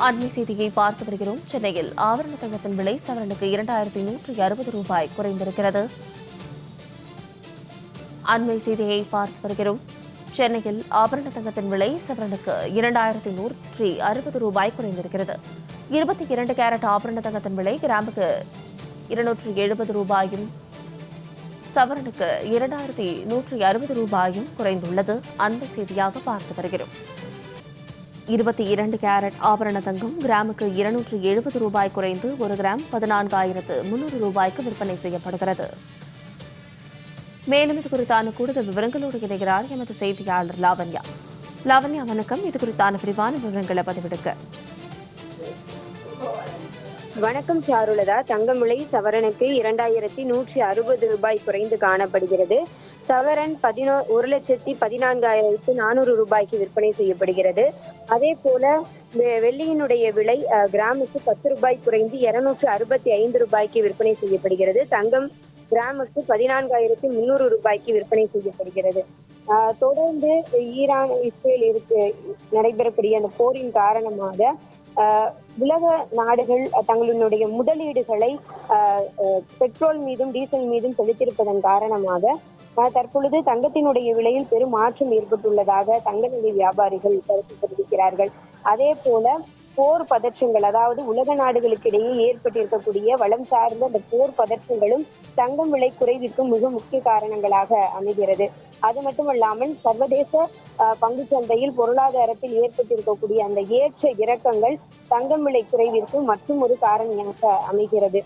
அண்மை செய்தியை பார்த்து வருகிறோம். சென்னையில் ஆபரண தங்கத்தின் விலை சவரனுக்கு 2160 ரூபாய் குறைந்திருக்கிறது. அண்மை செய்தியை பார்த்து வருகிறோம். சென்னையில் ஆபரண தங்கத்தின் விலை சவரனுக்கு 2160 ரூபாய் குறைந்திருக்கிறது. 22 கேரட் ஆபரண தங்கத்தின் விலை கிராமுக்கு 270 ரூபாயும் சவரனுக்கு 2160 ரூபாயும் குறைந்துள்ளது. அண்மை செய்தியாக பார்த்து வருகிறோம். 22 கேரட் ஆபரண தங்கம் கிராமுக்கு 270 ரூபாய் குறைந்து 1 கிராம் 14,300 ரூபாய்க்கு விற்பனை செய்யப்படுகிறது. மேலும் இது குறித்தான கூடுதல் விவரங்களோடு இணைகிறார் எமது செய்தியாளர் லாவண்யா. லாவண்யா, வணக்கம். இது குறித்தான விரிவான விவரங்களை பதிவிடுங்க. வணக்கம் சாருலதா. தங்கம் விலை சவரனுக்கு 2160 ரூபாய் குறைந்து காணப்படுகிறது. சவரன் 1,14,400 ரூபாய்க்கு விற்பனை செய்யப்படுகிறது. அதே போல வெள்ளியினுடைய விலை கிராமுக்கு 10 ரூபாய் குறைந்து 265 ரூபாய்க்கு விற்பனை செய்யப்படுகிறது. தங்கம் கிராமுக்கு 14,300 ரூபாய்க்கு விற்பனை செய்யப்படுகிறது. தொடர்ந்து ஈரான் இஸ்ரேல் நடைபெறக்கூடிய அந்த போரின் காரணமாக உலக நாடுகள் தங்களுடைய முதலீடுகளை பெட்ரோல் மீதும் டீசல் மீதும் செலுத்தியிருப்பதன் காரணமாக தற்பொழுது தங்கத்தினுடைய விலையில் பெரும் மாற்றம் ஏற்பட்டுள்ளதாக தங்க நிலை வியாபாரிகள் கருத்து தெரிவிக்கிறார்கள். அதே போல போர் பதற்றங்கள், அதாவது உலக நாடுகளுக்கிடையே ஏற்பட்டிருக்கக்கூடிய வளம் சார்ந்த அந்த போர் பதற்றங்களும் தங்கம் விலை குறைவிற்கும் மிக முக்கிய காரணங்களாக அமைகிறது. அது மட்டுமல்லாமல் சர்வதேச பங்கு சந்தையில் பொருளாதாரத்தில் ஏற்பட்டிருக்கக்கூடிய அந்த ஏற்ற இறக்கங்கள் தங்கம் விலை குறைவிற்கு மற்றும் ஒரு காரணியாக அமைகிறது.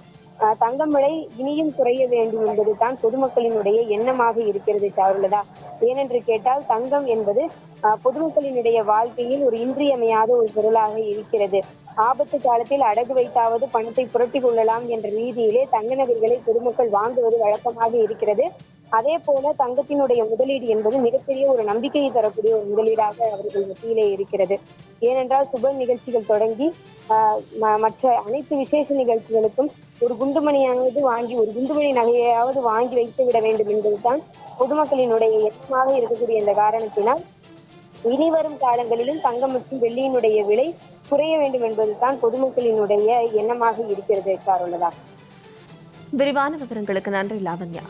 தங்கம் விலை இனியும் குறைய வேண்டும் என்பதுதான் பொதுமக்களினுடைய எண்ணமாக இருக்கிறது சாருலதா. ஏனென்று கேட்டால் தங்கம் என்பது பொதுமக்களினுடைய வாழ்க்கையில் ஒரு இன்றியமையாத ஒரு பொருளாக இருக்கிறது. ஆபத்து காலத்தில் அடகு வைத்தாவது பணத்தை புரட்டி கொள்ளலாம் என்ற ரீதியிலே தங்க நகைகளை பொதுமக்கள் வாங்குவது வழக்கமாக இருக்கிறது. அதே போல தங்கத்தினுடைய முதலீடு என்பது மிகப்பெரிய ஒரு நம்பிக்கையை தரக்கூடிய ஒரு முதலீடாக அவர்கள் மத்தியிலே இருக்கிறது. ஏனென்றால் சுப நிகழ்ச்சிகள் தொடங்கி மற்ற அனைத்து விசேஷ நிகழ்ச்சிகளுக்கும் ஒரு குண்டுமணியாவது வாங்கி, ஒரு குண்டுமணி நகையாவது வாங்கி வைத்து விட வேண்டும் என்பதுதான் பொதுமக்களினுடைய எண்ணமாக இருக்கக்கூடிய இந்த காரணத்தினால் இனி வரும் காலங்களிலும் தங்கம் மற்றும் வெள்ளியினுடைய விலை குறைய வேண்டும் என்பதுதான் பொதுமக்களினுடைய எண்ணமாக இருக்கிறது. சாருலதா, விரிவான விவரங்களுக்கு நன்றி லாவண்யா.